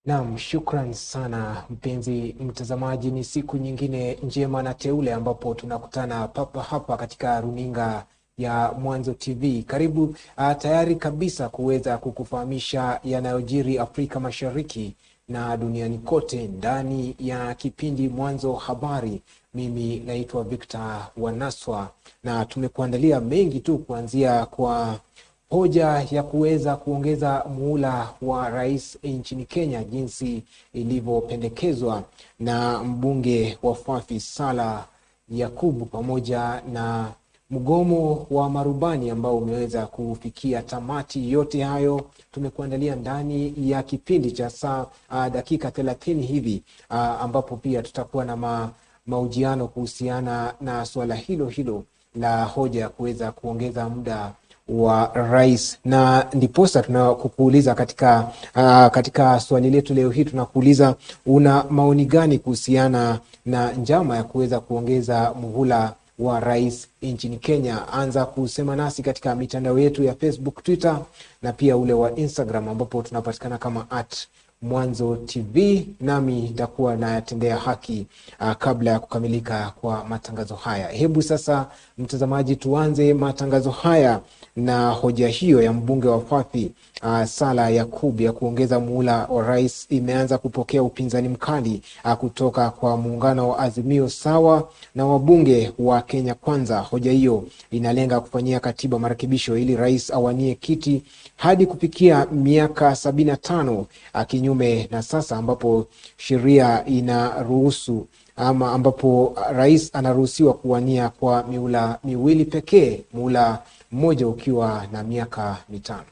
Naam, shukran sana mpenzi mtazamaji. Ni siku nyingine njema na teule ambapo tunakutana papa hapa katika runinga ya Mwanzo TV. Karibu tayari kabisa kuweza kukufahamisha yanayojiri Afrika Mashariki na duniani kote ndani ya kipindi Mwanzo Habari. Mimi naitwa Victor Wanaswa na tumekuandalia mengi tu, kuanzia kwa hoja ya kuweza kuongeza muhula wa rais nchini Kenya jinsi ilivyopendekezwa na mbunge wa Fafi Sala Yakubu, pamoja na mgomo wa Marubani ambao umeweza kufikia tamati. Yote hayo tumekuandalia ndani ya kipindi cha dakika 30 hivi, ambapo pia tutakuwa na mahojiano kuhusiana na swala hilo la hoja ya kuweza kuongeza muda wa rais. Na ndiposa tunakuuliza katika swali letu leo hii, tunakuuliza una maoni gani kuhusiana na njama ya kuweza kuongeza muhula wa rais nchini Kenya? Anza kusema nasi katika mitandao yetu ya Facebook, Twitter na pia ule wa Instagram, ambapo tunapatikana kama @Mwanzo TV. Nami nitakuwa nayatendea haki kabla ya kukamilika kwa matangazo haya. Hebu sasa mtazamaji, tuanze matangazo haya na hoja hiyo ya mbunge wa Fafi Sala Yakubu ya kuongeza muhula wa rais. Imeanza kupokea upinzani mkali kutoka kwa muungano wa Azimio Sawa na wabunge wa Kenya Kwanza. Hoja hiyo inalenga kufanyia katiba marekebisho ili rais awanie kiti hadi kufikia miaka 75, kinyume na sasa ambapo sheria inaruhusu ambapo rais anaruhusiwa kuwania kwa mihula miwili pekee, muhula mmoja ukiwa na miaka 5.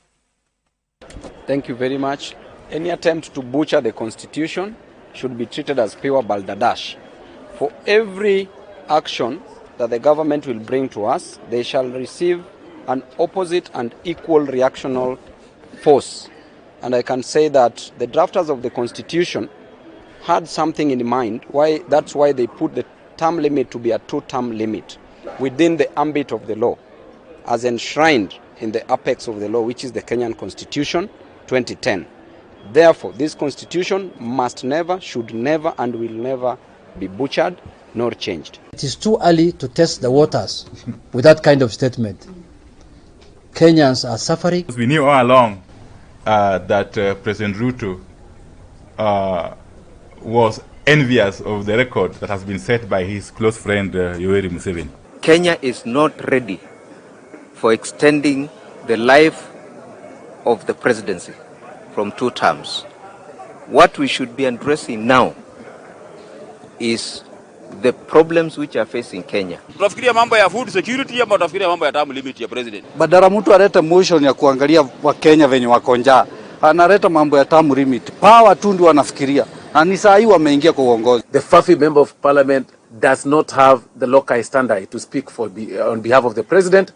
Thank you very much. Any attempt to butcher the constitution should be treated as pure balderdash. For every action that the government will bring to us, they shall receive an opposite and equal reactional force. And I can say that the drafters of the constitution had something in mind. That's why they put the term limit to be a 2-term limit within the ambit of the law, as enshrined in the apex of the law, which is the Kenyan Constitution 2010. Therefore, this constitution must never, should never, and will never be butchered nor changed. It is too early to test the waters with that kind of statement. Kenyans are suffering. We knew all along that President Ruto was envious of the record that has been set by his close friend Yoweri Museveni. Kenya is not ready for extending the life of the presidency from 2 terms. What we should be addressing now is the problems which are facing Kenya. Tunafikiria mambo ya food security ama tunafikiria mambo ya term limit ya president? Badala mtu aleta motion ya kuangalia wa Kenya venye wako njaa, analeta mambo ya term limit. Power tu ndio wanafikiria. Na ni saa hii wameingia kwa uongozi. The Fafi member of parliament does not have the local standard to speak on behalf of the president.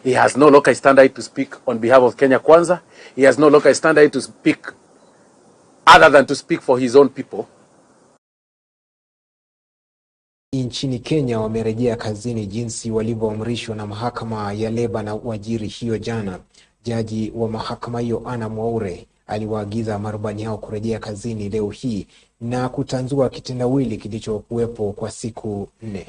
He has no local standard to speak on behalf of Kenya Kwanza. He has no local standard to speak other than to speak for his own people. Nchini Kenya wamerejea kazini jinsi walivyoamrishwa na mahakama ya leba na uajiri hiyo jana. Jaji wa mahakama hiyo Ana Mwaure aliwaagiza marubani hao kurejea kazini leo hii na kutanzua kitendawili kilichokuwepo kwa siku 4.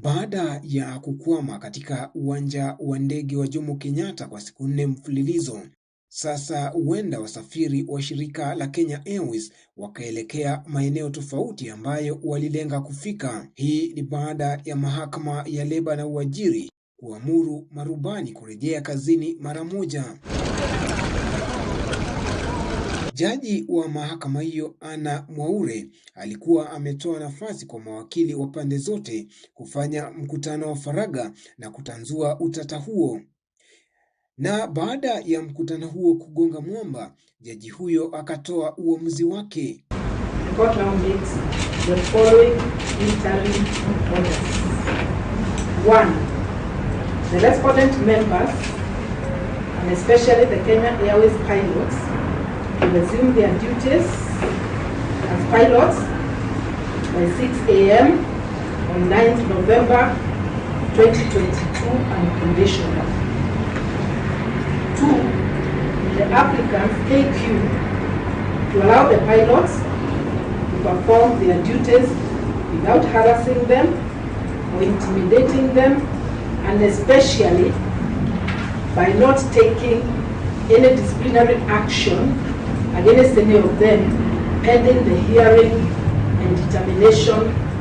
Baada ya kukwama katika uwanja wa ndege wa Jomo Kenyatta kwa siku 4 mfululizo, sasa huenda wasafiri wa shirika la Kenya Airways wakaelekea maeneo tofauti ambayo walilenga kufika. Hii ni baada ya mahakama ya leba na uajiri kuamuru marubani kurejea kazini mara moja. Jaji wa mahakama hiyo Ana Mwaure alikuwa ametoa nafasi kwa mawakili wa pande zote kufanya mkutano wa faragha na kutanzua utata huo. Na baada ya mkutano huo kugonga mwamba, jaji huyo akatoa uamuzi wake. The court now makes the following interim orders. 1. The respondent members, and especially the Kenya Airways pilots, will resume their duties as pilots by 6 a.m. on 9th November 2022 unconditional. 2. the applicants AQ to allow the pilots to perform their duties without harassing them or intimidating them, and especially by not taking any disciplinary action against any of them pending the hearing and determination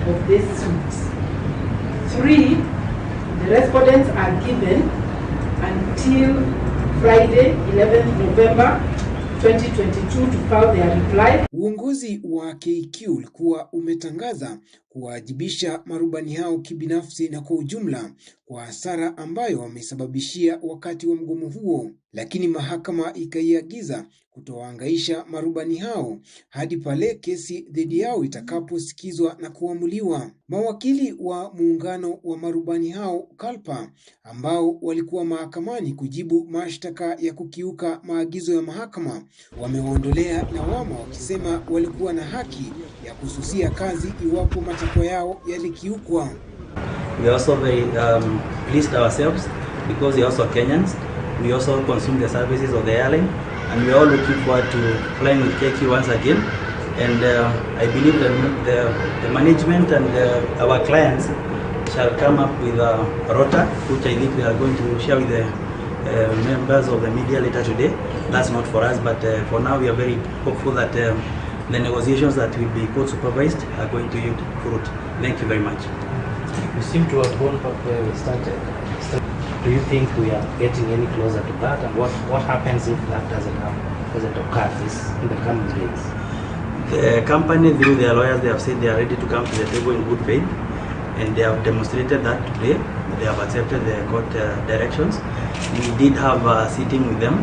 of these suits. 3, the respondents are given until Friday, 11th November 2022 to file their reply. Uongozi wa KQ ulikuwa umetangaza kuwajibisha marubani hao kibinafsi na kwa ujumla kwa hasara ambayo wamesababishia wakati wa mgomo huo, lakini mahakama ikaiagiza kutowahangaisha marubani hao hadi pale kesi dhidi yao itakaposikizwa na kuamuliwa. Mawakili wa muungano wa marubani hao KALPA, ambao walikuwa mahakamani kujibu mashtaka ya kukiuka maagizo ya mahakama, wamewaondolea lawama wakisema walikuwa na haki ya kususia kazi iwapo matakwa yao yalikiukwa. We are also very pleased ourselves because we are also Kenyans. We also consume the services of the airline, and we are all looking forward to flying with KQ once again. And I believe that the management and our clients shall come up with a rota, which I think we are going to share with the members of the media later today. That's not for us, but for now we are very hopeful that the negotiations that will be court supervised are going to yield fruit. Thank you very much. We seem to have gone back where we started. Do you think we are getting any closer to that? And what happens if that doesn't occur in the coming days? The company, through their lawyers, they have said they are ready to come to the table in good faith, and they have demonstrated that today. They have accepted the court directions. We did have a sitting with them.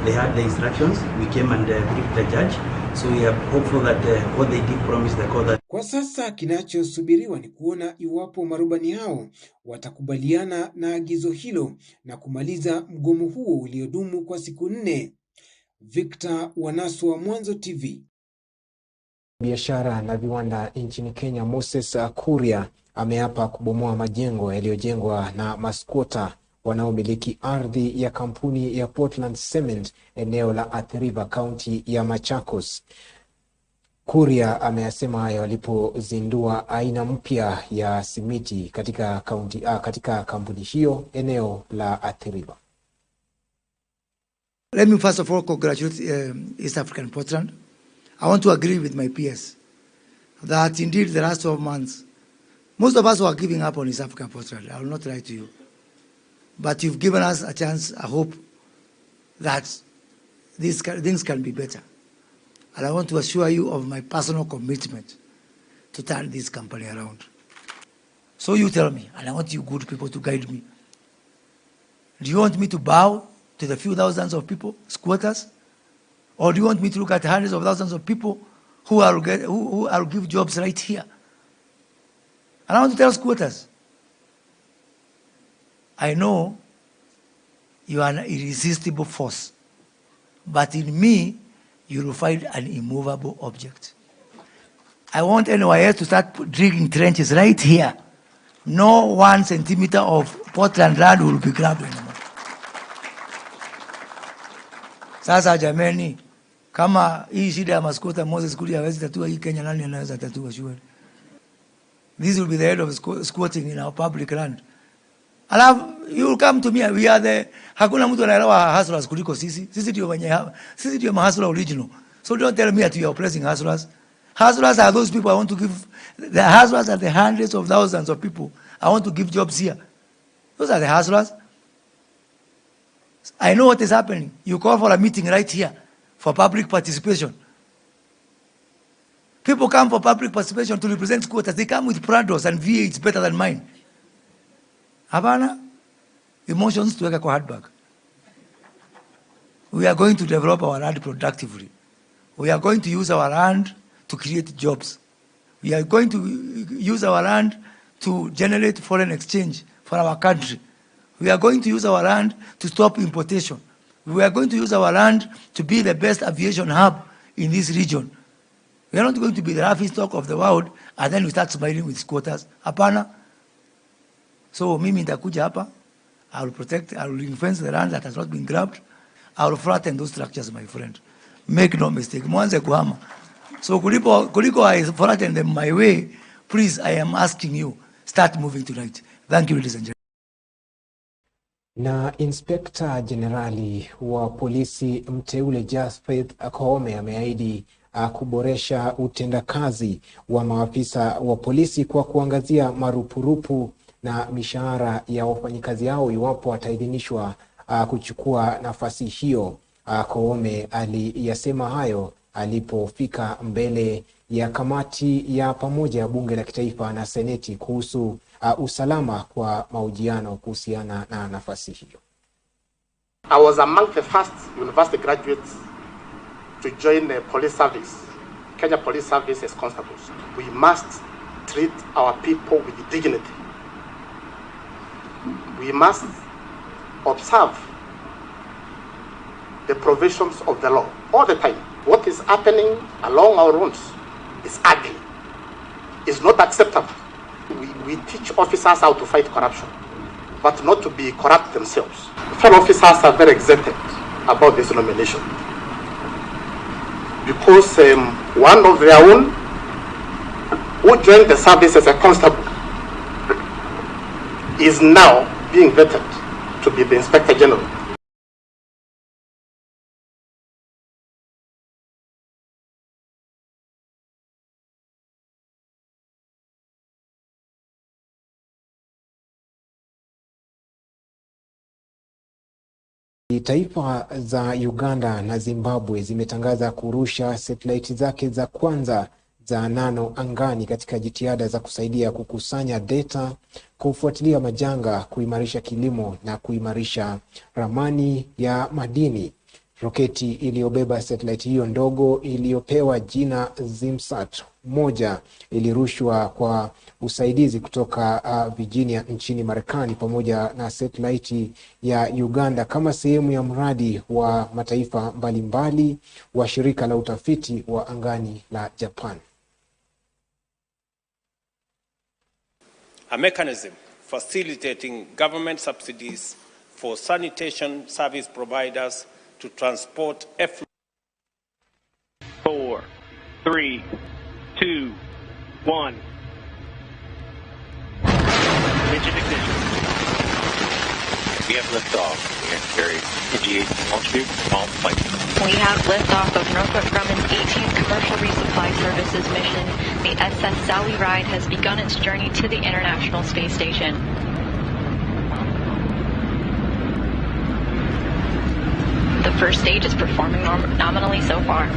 They had the instructions. We came and briefed the judge. So we are hopeful that what they did promise the court that. Kwa sasa kinachosubiriwa ni kuona iwapo marubani hao watakubaliana na agizo hilo na kumaliza mgomo huo uliodumu kwa siku 4. Victor Wanaswa, Mwanzo TV. Biashara na viwanda nchini Kenya Moses Kuria ameapa kubomoa majengo yaliyojengwa na maskwota wanaomiliki ardhi ya kampuni ya Portland Cement eneo la Athi River, kaunti ya Machakos. Kuria ameyasema hayo alipozindua aina mpya ya simiti katika kampuni hiyo eneo la Athi River. Let me first of all congratulate East African Portland. I want to agree with my peers that indeed the last 12 months, most of us were giving up on East African Portland. I will not lie to you. But you've given us a chance, a hope that things can be better. And I want to assure you of my personal commitment to turn this company around. So you tell me, and I want you good people to guide me. Do you want me to bow to the few thousands of people, squatters? Or do you want me to look at hundreds of thousands of people who will give jobs right here? And I want to tell squatters, I know you are an irresistible force, but in me, you will find an immovable object. I want NYS to start digging trenches right here. No 1 centimeter of Portland land will be grabbed anymore. Sasa jameni, kama hii shida ya maskota Moses Kuria hawezi tatua, hii Kenya nani anaweza tatua shule? This will be the end of squatting in our public land. Alafu you will come to me, we are hakuna mtu anaelewa hustlers kuliko sisi. Sisi ndio mahustlers original. So don't tell me that you are oppressing hustlers. Hustlers are those people I want to give. The hustlers are the hundreds of thousands of people I want to give jobs here. Those are the hustlers. I know what is happening. You call for a meeting right here for public participation. People come for public participation to represent squatters. They come with Prados and V8s better than mine. Havana, emotions to a hardback. We are going to develop our land productively. We are going to use our land to create jobs. We are going to use our land to generate foreign exchange for our country. We are going to use our land to stop importation. We are going to use our land to be the best aviation hub in this region. We are not going to be the laughingstock of the world and then we start smiling with squatters. Hapana. So mimi nitakuja hapa, I will protect, I will ring-fence the land that has not been grabbed. I will flatten those structures, my friend. Make no mistake. Mwanze kuhama. So kuliko I flatten them my way, please, I am asking you, start moving tonight. Thank you, ladies and gentlemen. Na Inspekta Jenerali wa polisi mteule Japheth Koome ameahidi kuboresha utendakazi wa maafisa wa polisi kwa kuangazia marupurupu na mishahara ya wafanyikazi hao iwapo wataidhinishwa kuchukua nafasi hiyo. Koome aliyasema hayo alipofika mbele ya kamati ya pamoja ya bunge la kitaifa na seneti kuhusu usalama kwa mahojiano kuhusiana na nafasi hiyo. I was among the first university graduates to join the police service, Kenya Police Service as constables. We must treat our people with dignity. We must observe the provisions of the law all the time. What is happening along our roads is ugly. It's not acceptable. We teach officers how to fight corruption, but not to be corrupt themselves. Fellow officers are very excited about this nomination because one of their own who joined the service as a constable is now being vetted to be the Inspector General. Taifa za Uganda na Zimbambwe zimetangaza kurusha satelaiti zake za kwanza za nano angani katika jitihada za kusaidia kukusanya data, kufuatilia majanga, kuimarisha kilimo na kuimarisha ramani ya madini. Roketi iliyobeba satelaiti hiyo ndogo iliyopewa jina Zimsat-1 ilirushwa kwa usaidizi kutoka Virginia nchini Marekani pamoja na satelaiti ya Uganda kama sehemu ya mradi wa mataifa mbalimbali wa shirika la utafiti wa angani la Japan. A mechanism facilitating government subsidies for sanitation service providers to transport effluent. 4, 3, 2, 1. Engine ignition. We have liftoff. We have carried NG-8 altitude, all flight. We have liftoff of Northrop Grumman's 18th Commercial Resupply Services mission. The SS Sally Ride has begun its journey to the International Space Station. The first stage is performing nominally so far.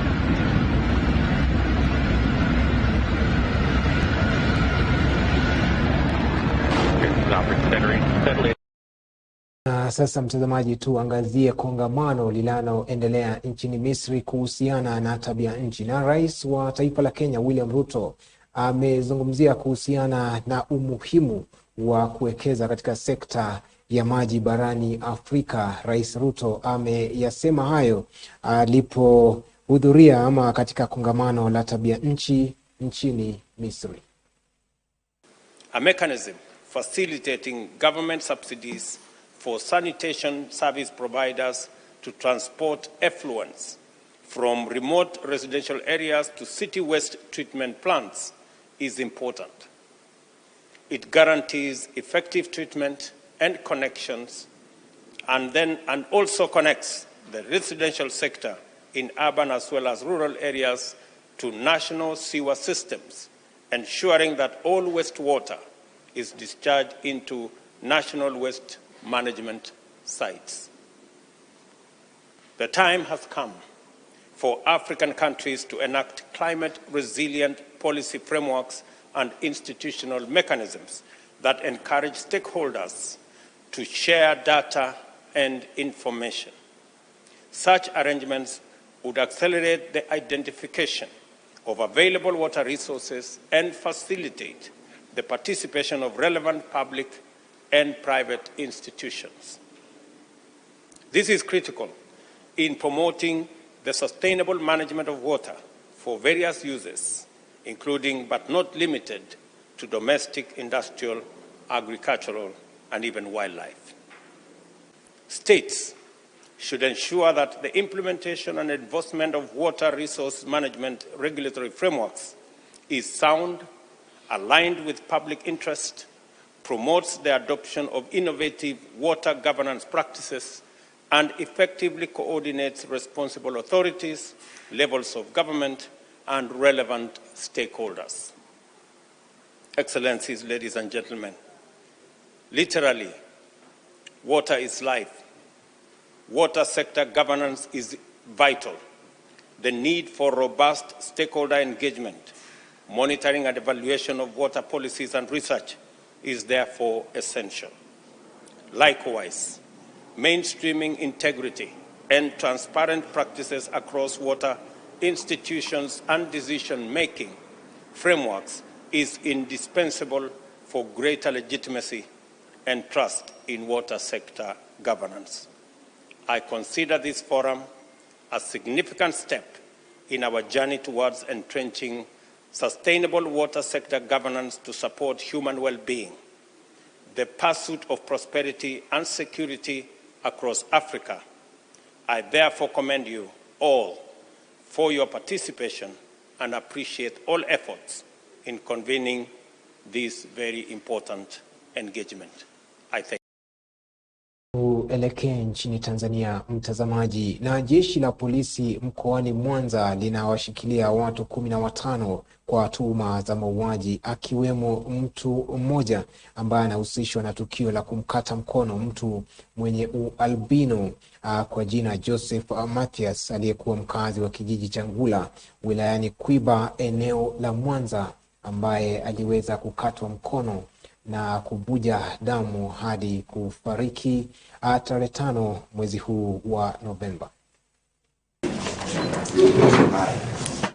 Na sasa mtazamaji, tuangazie kongamano linaloendelea nchini Misri kuhusiana na tabia nchi. Na Rais wa taifa la Kenya William Ruto amezungumzia kuhusiana na umuhimu wa kuekeza katika sekta ya maji barani Afrika. Rais Ruto ameyasema hayo alipohudhuria katika kongamano la tabia nchi nchini Misri. A mechanism facilitating government subsidies for sanitation service providers to transport effluents from remote residential areas to city waste treatment plants is important. It guarantees effective treatment and connections, and also connects the residential sector in urban as well as rural areas to national sewer systems, ensuring that all wastewater is discharged into national waste management sites. The time has come for African countries to enact climate-resilient policy frameworks and institutional mechanisms that encourage stakeholders to share data and information. Such arrangements would accelerate the identification of available water resources and facilitate the participation of relevant public and private institutions. This is critical in promoting the sustainable management of water for various uses, including but not limited to domestic, industrial, agricultural, and even wildlife. States should ensure that the implementation and enforcement of water resource management regulatory frameworks is sound, aligned with public interest, promotes the adoption of innovative water governance practices, and effectively coordinates responsible authorities, levels of government, and relevant stakeholders. Excellencies, ladies and gentlemen, literally, water is life. Water sector governance is vital. The need for robust stakeholder engagement, monitoring and evaluation of water policies and research is therefore essential. Likewise, mainstreaming integrity and transparent practices across water institutions and decision-making frameworks is indispensable for greater legitimacy and trust in water sector governance. I consider this forum a significant step in our journey towards entrenching sustainable water sector governance to support human well-being, the pursuit of prosperity and security across Africa. I therefore commend you all for your participation and appreciate all efforts in convening this very important engagement. I thank you. Tuelekee nchini Tanzania, mtazamaji. Na jeshi la polisi mkoani Mwanza linawashikilia watu 15 kwa tuhuma za mauaji, akiwemo mtu mmoja ambaye anahusishwa na tukio la kumkata mkono mtu mwenye ualbino kwa jina Joseph Mathias, aliyekuwa mkazi wa kijiji cha Ngula wilayani Kwiba, eneo la Mwanza, ambaye aliweza kukatwa mkono na kuvuja damu hadi kufariki tarehe 5 mwezi huu wa Novemba.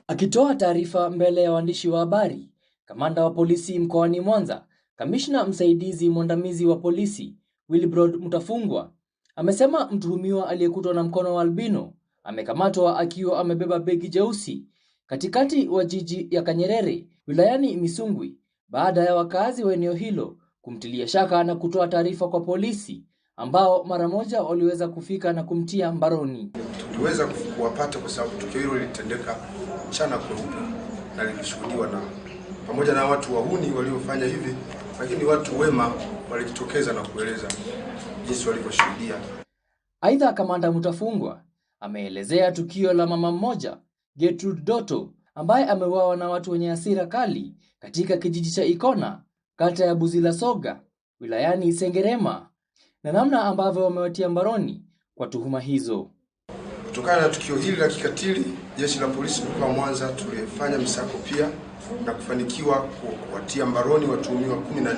Akitoa taarifa mbele ya waandishi wa habari, kamanda wa polisi mkoani Mwanza, kamishna msaidizi mwandamizi wa polisi Wilbrod Mutafungwa, amesema mtuhumiwa aliyekutwa na mkono wa albino amekamatwa akiwa amebeba begi jeusi katikati wa jiji ya Kanyerere wilayani Misungwi, baada ya wakazi wa eneo hilo kumtilia shaka na kutoa taarifa kwa polisi, ambao mara moja waliweza kufika na kumtia mbaroni. Tuliweza kuwapata kwa sababu tukio hilo lilitendeka mchana kweupe na lilishuhudiwa na pamoja na watu wahuni waliofanya hivi, lakini watu wema walijitokeza na kueleza jinsi walivyoshuhudia. Aidha, kamanda Mutafungwa ameelezea tukio la mama mmoja, Gertrude Doto, ambaye ameuawa na watu wenye hasira kali katika kijiji cha Ikona, kata ya Buzila Soga, wilayani Sengerema, na namna ambavyo wamewatia mbaroni kwa tuhuma hizo. Kutokana na tukio hili la kikatili, jeshi la polisi mkoa wa Mwanza tulifanya misako pia na kufanikiwa kuwatia mbaroni watuhumiwa 14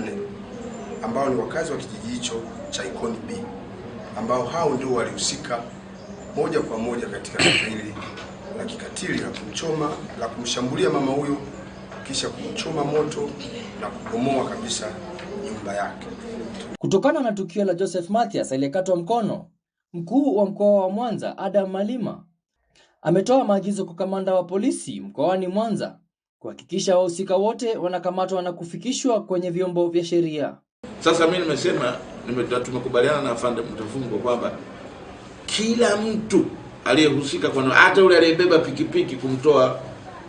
ambao ni wakazi wa kijiji hicho cha Ikoni B, ambao hao ndio walihusika moja kwa moja katika tukio hili la kikatili la kumshambulia mama huyo, kisha kumchoma moto na kubomoa kabisa nyumba yake. Kutokana na tukio la Joseph Mathias aliyekatwa mkono, mkuu wa mkoa wa Mwanza Adam Malima ametoa maagizo kwa kamanda wa polisi mkoani Mwanza kuhakikisha wahusika wote wanakamatwa na kufikishwa kwenye vyombo vya sheria. Sasa mimi nimesema tumekubaliana na afande Mutafungwa kwamba kila mtu aliyehusika, kwa hata yule aliyebeba pikipiki kumtoa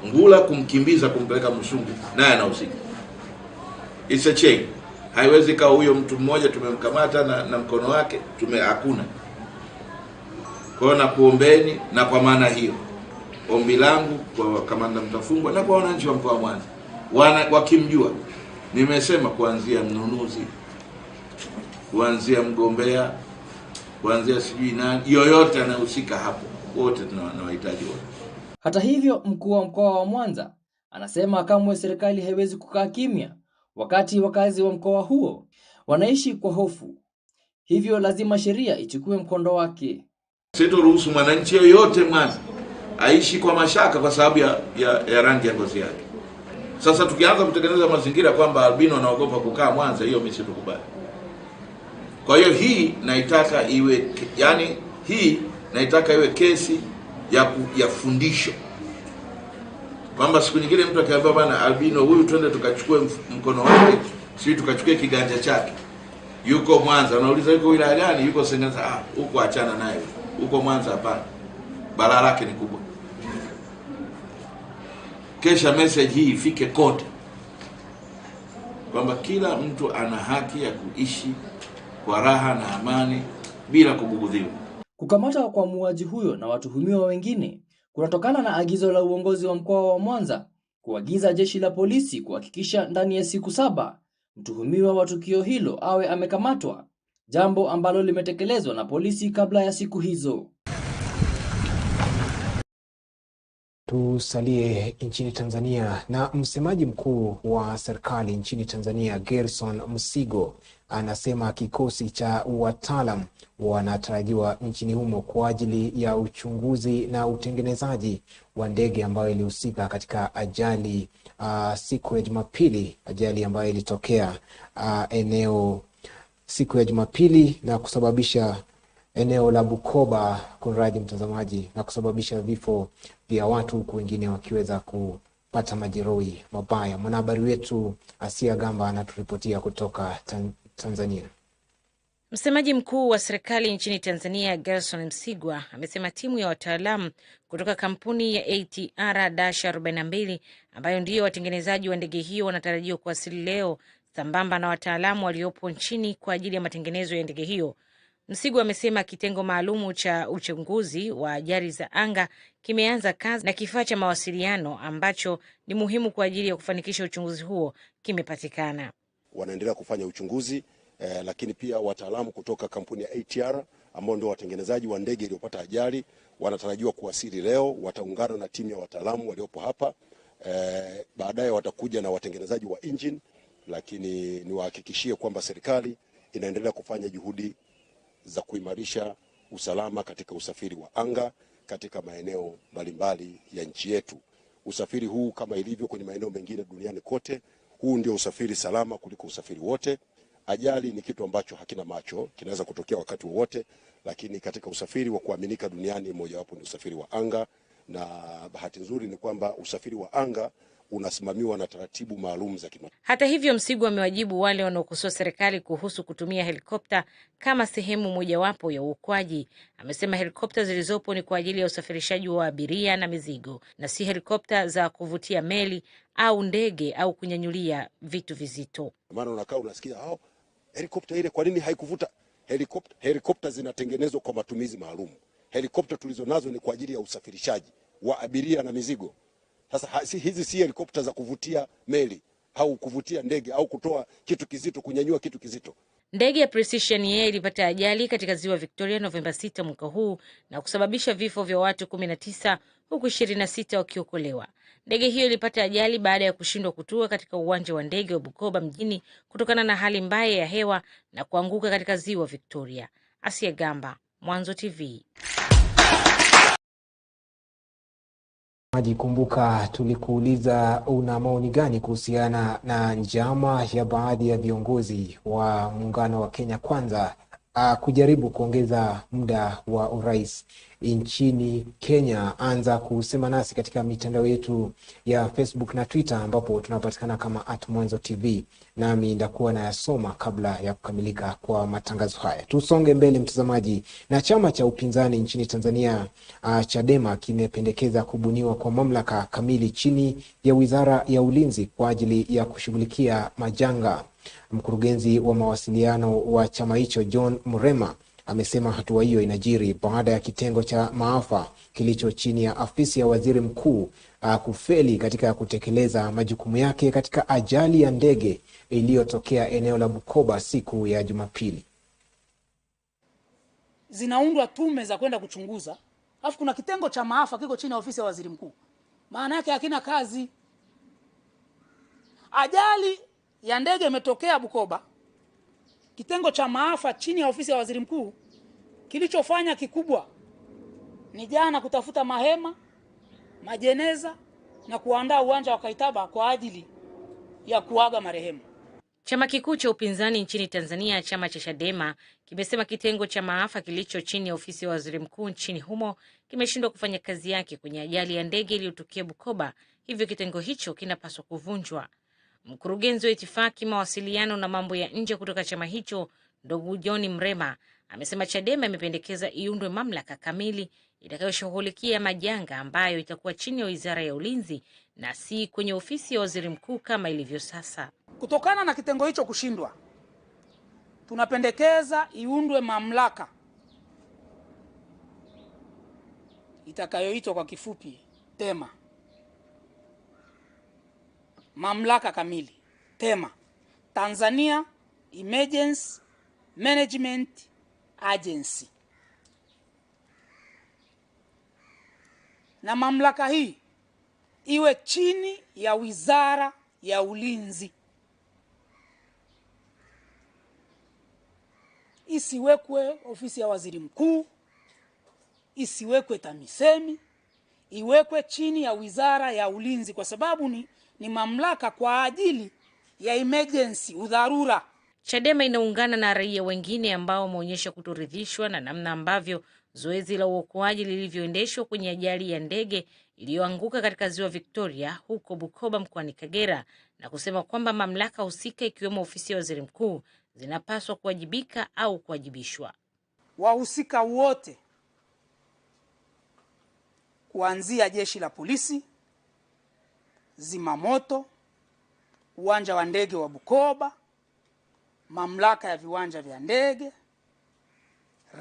Ngula kumkimbiza kumpeleka Msungu, naye anahusika. It's a chain. Haiwezi kawa huyo mtu mmoja tumemkamata na mkono wake hakuna. Kwa hiyo nakuombeni, na kwa maana hiyo ombi langu kwa kamanda Mutafungwa na kwa wananchi wa mkoa wa Mwanza wakimjua, nimesema kuanzia mnunuzi, kuanzia mgombea, kuanzia sijui nani, yoyote anahusika hapo, wote tunawahitaji wote. Hata hivyo, mkuu wa mkoa wa Mwanza anasema kamwe serikali haiwezi kukaa kimya wakati wakazi wa mkoa huo wanaishi kwa hofu. Hivyo lazima sheria ichukue mkondo wake. Sitoruhusu mwananchi yoyote Mwanza aishi kwa mashaka kwa sababu ya rangi ya ngozi yake. Sasa tukianza kutengeneza mazingira kwamba albino anaogopa kukaa Mwanza, hiyo mimi situkubali. Kwa hiyo hii naitaka iwe kesi ya fundisho. Kwamba siku nyingine mtu akiambia bana albino huyu twende tukachukue mkono wake, sisi tukachukue kiganja chake, yuko Mwanza, unauliza yuko wilaya gani? Yuko Sengerema. Huko achana naye. huko Mwanza hapana. Balaa lake ni kubwa. Kesha message hii ifike kote kwamba kila mtu ana haki ya kuishi kwa raha na amani bila kubugudhiwa. Kukamata kwa muuaji huyo na watuhumiwa wengine kunatokana na agizo la uongozi wa mkoa wa Mwanza kuagiza jeshi la polisi kuhakikisha ndani ya siku 7 mtuhumiwa wa tukio hilo awe amekamatwa, jambo ambalo limetekelezwa na polisi kabla ya siku hizo. Tusalie nchini Tanzania na msemaji mkuu wa serikali nchini Tanzania Gerson Msigo anasema kikosi cha wataalam wanatarajiwa nchini humo kwa ajili ya uchunguzi na utengenezaji wa ndege ambayo ilihusika katika ajali siku ya Jumapili, ajali ambayo ilitokea eneo siku ya Jumapili na kusababisha eneo la Bukoba, kunradhi mtazamaji, na kusababisha vifo vya watu huku wengine wakiweza kupata majeruhi mabaya. Mwanahabari wetu Athi River anaturipotia kutoka Tanzania. Msemaji mkuu wa serikali nchini Tanzania Gerson Msigwa amesema timu ya wataalamu kutoka kampuni ya ATR-42 ambayo ndiyo watengenezaji wa ndege hiyo wanatarajiwa kuwasili leo sambamba na wataalamu waliopo nchini kwa ajili ya matengenezo ya ndege hiyo. Msigwa amesema kitengo maalumu cha uchunguzi wa ajali za anga kimeanza kazi na kifaa cha mawasiliano ambacho ni muhimu kwa ajili ya kufanikisha uchunguzi huo kimepatikana. Wanaendelea kufanya uchunguzi lakini pia wataalamu kutoka kampuni ya ATR ambao ndio watengenezaji wa ndege iliyopata ajali wanatarajiwa kuwasili leo. Wataungana na timu ya wataalamu waliopo hapa. Baadaye watakuja na watengenezaji wa engine, lakini niwahakikishie kwamba serikali inaendelea kufanya juhudi za kuimarisha usalama katika usafiri wa anga katika maeneo mbalimbali ya nchi yetu. Usafiri huu kama ilivyo kwenye maeneo mengine duniani kote, huu ndio usafiri salama kuliko usafiri wote. Ajali ni kitu ambacho hakina macho, kinaweza kutokea wakati wowote, lakini katika usafiri wa kuaminika duniani mojawapo ni usafiri wa anga, na bahati nzuri ni kwamba usafiri wa anga unasimamiwa na taratibu maalum za kimataifa. Hata hivyo, Msigwa amewajibu wale wanaokosoa serikali kuhusu kutumia helikopta kama sehemu mojawapo ya uokoaji. Amesema helikopta zilizopo ni kwa ajili ya usafirishaji wa abiria na mizigo na si helikopta za kuvutia meli au ndege au kunyanyulia vitu vizito. Maana unakaa unasikia helikopta ile kwa nini haikuvuta? Helikopta zinatengenezwa kwa matumizi maalum. Helikopta tulizonazo ni kwa ajili ya usafirishaji wa abiria na mizigo. Sasa hizi si helikopta za kuvutia meli au kuvutia ndege au kutoa kitu kizito, kunyanyua kitu kizito. Ndege ya Precision Air ilipata ajali katika ziwa Victoria Novemba 6 mwaka huu na kusababisha vifo vya watu 19 huku 26 wakiokolewa. Ndege hiyo ilipata ajali baada ya kushindwa kutua katika uwanja wa ndege wa Bukoba mjini kutokana na hali mbaya ya hewa na kuanguka katika ziwa Victoria. Athi River, Mwanzo TV. Kumbuka tulikuuliza una maoni gani kuhusiana na njama ya baadhi ya viongozi wa muungano wa Kenya Kwanza kujaribu kuongeza muda wa urais nchini Kenya. Anza kusema nasi katika mitandao yetu ya Facebook na Twitter ambapo tunapatikana kama @Mwanzo TV, nami ndakuwa na yasoma kabla ya kukamilika kwa matangazo haya. Tusonge mbele mtazamaji. Na chama cha upinzani nchini Tanzania Chadema kimependekeza kubuniwa kwa mamlaka kamili chini ya Wizara ya Ulinzi kwa ajili ya kushughulikia majanga. Mkurugenzi wa mawasiliano wa chama hicho John Mrema amesema hatua hiyo inajiri baada ya kitengo cha maafa kilicho chini ya afisi ya waziri mkuu kufeli katika kutekeleza majukumu yake katika ajali ya ndege iliyotokea eneo la Bukoba siku ya Jumapili. Zinaundwa tume za kwenda kuchunguza, alafu kuna kitengo cha maafa kiko chini ya ofisi ya waziri mkuu. Maana yake hakina kazi. Ajali ya ndege imetokea Bukoba, kitengo cha maafa chini ya ofisi ya waziri mkuu kilichofanya kikubwa ni jana kutafuta mahema, majeneza na kuandaa uwanja wa Kaitaba kwa ajili ya kuaga marehemu. Chama kikuu cha upinzani nchini Tanzania, chama cha Chadema, kimesema kitengo cha maafa kilicho chini ya ofisi ya waziri mkuu nchini humo kimeshindwa kufanya kazi yake kwenye ajali ya ndege iliyotokea Bukoba, hivyo kitengo hicho kinapaswa kuvunjwa. Mkurugenzi wa itifaki, mawasiliano na mambo ya nje kutoka chama hicho, ndugu John Mrema, amesema Chadema imependekeza iundwe mamlaka kamili itakayoshughulikia majanga ambayo itakuwa chini ya Wizara ya Ulinzi na si kwenye ofisi ya Waziri Mkuu kama ilivyo sasa. Kutokana na kitengo hicho kushindwa, tunapendekeza iundwe mamlaka itakayoitwa kwa kifupi TEMA. Mamlaka kamili TEMA, Tanzania Emergency Management Agency. Na mamlaka hii iwe chini ya Wizara ya Ulinzi. Isiwekwe ofisi ya Waziri Mkuu, isiwekwe TAMISEMI, iwekwe chini ya Wizara ya Ulinzi kwa sababu ni mamlaka kwa ajili ya emergency, udharura. Chadema inaungana na raia wengine ambao wameonyesha kutoridhishwa na namna ambavyo zoezi la uokoaji lilivyoendeshwa kwenye ajali ya ndege iliyoanguka katika Ziwa Victoria huko Bukoba mkoani Kagera, na kusema kwamba mamlaka husika ikiwemo ofisi ya Waziri Mkuu zinapaswa kuwajibika au kuwajibishwa. Wahusika wote kuanzia jeshi la polisi, zimamoto, uwanja wa ndege wa Bukoba, mamlaka ya viwanja vya ndege,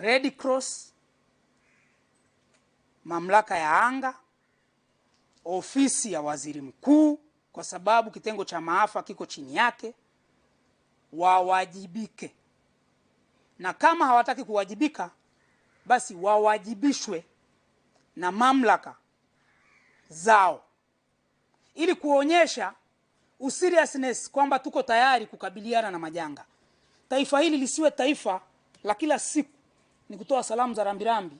Red Cross, mamlaka ya anga, ofisi ya Waziri Mkuu kwa sababu kitengo cha maafa kiko chini yake, wawajibike. Na kama hawataki kuwajibika, basi wawajibishwe na mamlaka zao ili kuonyesha seriousness kwamba tuko tayari kukabiliana na majanga. Taifa hili lisiwe taifa la kila siku ni kutoa salamu za rambirambi,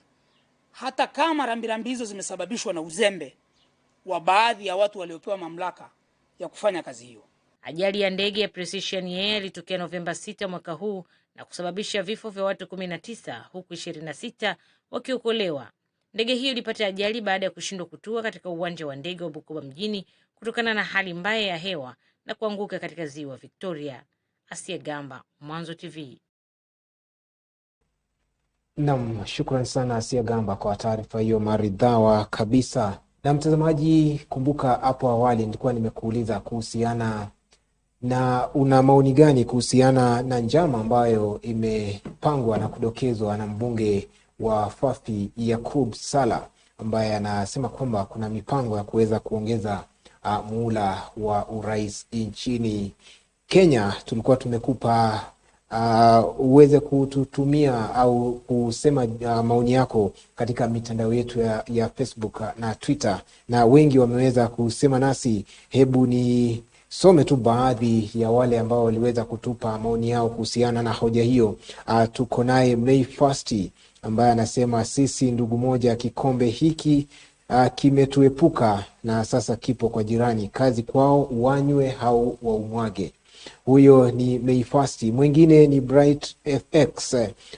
hata kama rambirambi hizo zimesababishwa na uzembe wa baadhi ya watu waliopewa mamlaka ya kufanya kazi hiyo. Ajali ya ndege ya Precision Air ilitokea Novemba 6 mwaka huu na kusababisha vifo vya watu 19 huku 26 wakiokolewa. Ndege hiyo ilipata ajali baada ya kushindwa kutua katika uwanja wa ndege wa Bukoba mjini kutokana na hali mbaya ya hewa na kuanguka katika Ziwa Victoria. Athi River, Mwanzo TV. Naam, shukrani sana Athi River kwa taarifa hiyo maridhawa kabisa. Na mtazamaji, kumbuka hapo awali nilikuwa nimekuuliza kuhusiana na una maoni gani kuhusiana na njama ambayo imepangwa na kudokezwa na mbunge wa Fafi Yakub Sala, ambaye anasema kwamba kuna mipango ya kuweza kuongeza muhula wa urais nchini Kenya. Tulikuwa tumekupa uweze kututumia au kusema maoni yako katika mitandao yetu ya Facebook na Twitter, na wengi wameweza kusema nasi. Hebu ni some tu baadhi ya wale ambao waliweza kutupa maoni yao kuhusiana na hoja hiyo. Tuko naye May Fasti ambaye anasema sisi ndugu moja, kikombe hiki kimetuepuka na sasa kipo kwa jirani, kazi kwao wanywe au waumwage. Huyo ni May Fasti. Mwingine ni Bright FX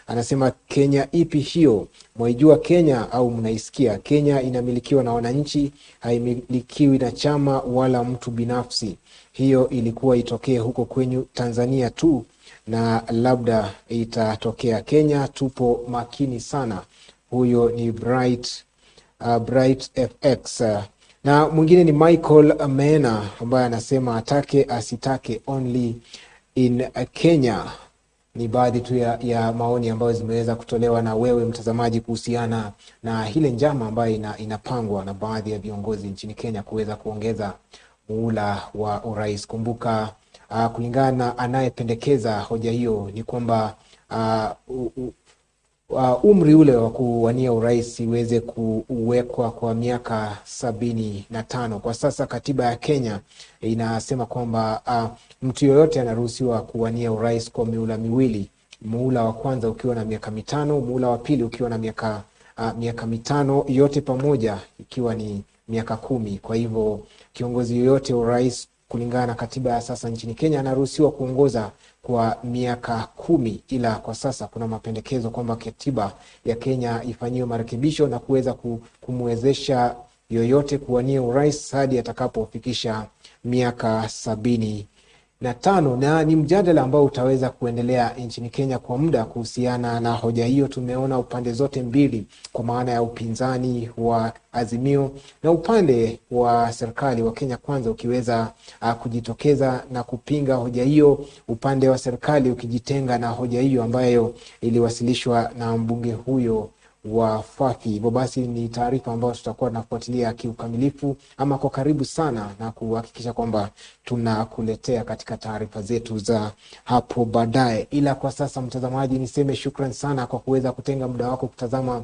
anasema Kenya ipi hiyo? Mwaijua Kenya au mnaisikia? Kenya inamilikiwa na wananchi, haimilikiwi na chama wala mtu binafsi. Hiyo ilikuwa itokee huko kwenye Tanzania tu na labda itatokea Kenya, tupo makini sana. Huyo ni Bright FX. Na mwingine ni Michael Mena ambaye anasema atake asitake only in Kenya. Ni baadhi tu ya maoni ambayo zimeweza kutolewa na wewe mtazamaji kuhusiana na ile njama ambayo inapangwa na baadhi ya viongozi nchini Kenya kuweza kuongeza muhula wa urais. Kumbuka kulingana anayependekeza hoja hiyo ni kwamba umri ule wa kuwania urais iweze kuwekwa kwa miaka 75. Kwa sasa katiba ya Kenya inasema kwamba mtu yoyote anaruhusiwa kuwania urais kwa mihula miwili. Muhula wa kwanza ukiwa na miaka 5, muhula wa pili ukiwa na miaka 5, yote pamoja ikiwa ni miaka 10. Kwa hivyo kiongozi yoyote urais kulingana na katiba ya sasa nchini Kenya anaruhusiwa kuongoza kwa miaka 10, ila kwa sasa kuna mapendekezo kwamba katiba ya Kenya ifanyiwe marekebisho na kuweza kumwezesha yoyote kuwania urais hadi atakapofikisha miaka na ni mjadala ambao utaweza kuendelea nchini Kenya kwa muda kuhusiana na hoja hiyo. Tumeona upande zote mbili, kwa maana ya upinzani wa Azimio na upande wa serikali wa Kenya Kwanza ukiweza kujitokeza na kupinga hoja hiyo, upande wa serikali ukijitenga na hoja hiyo ambayo iliwasilishwa na mbunge huyo wa Fafi. Hivyo basi ni taarifa ambayo tutakuwa tunafuatilia kiukamilifu ama kwa karibu sana, na kuhakikisha kwamba tunakuletea katika taarifa zetu za hapo baadaye. Ila kwa sasa, mtazamaji, niseme shukrani sana kwa kuweza kutenga muda wako kutazama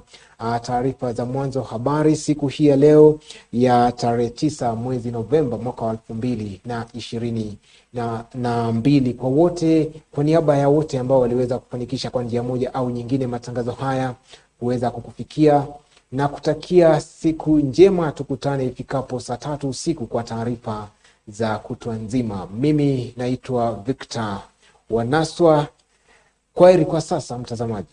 taarifa za Mwanzo Habari siku hii ya leo ya tarehe 9 mwezi Novemba mwaka wa 2022. Kwa wote, kwa niaba ya wote ambao waliweza kufanikisha kwa njia moja au nyingine matangazo haya kuweza kukufikia, na kutakia siku njema. Tukutane ifikapo saa 3 usiku kwa taarifa za kutwa nzima. Mimi naitwa Victor Wanaswa. Kwaheri kwa sasa, mtazamaji.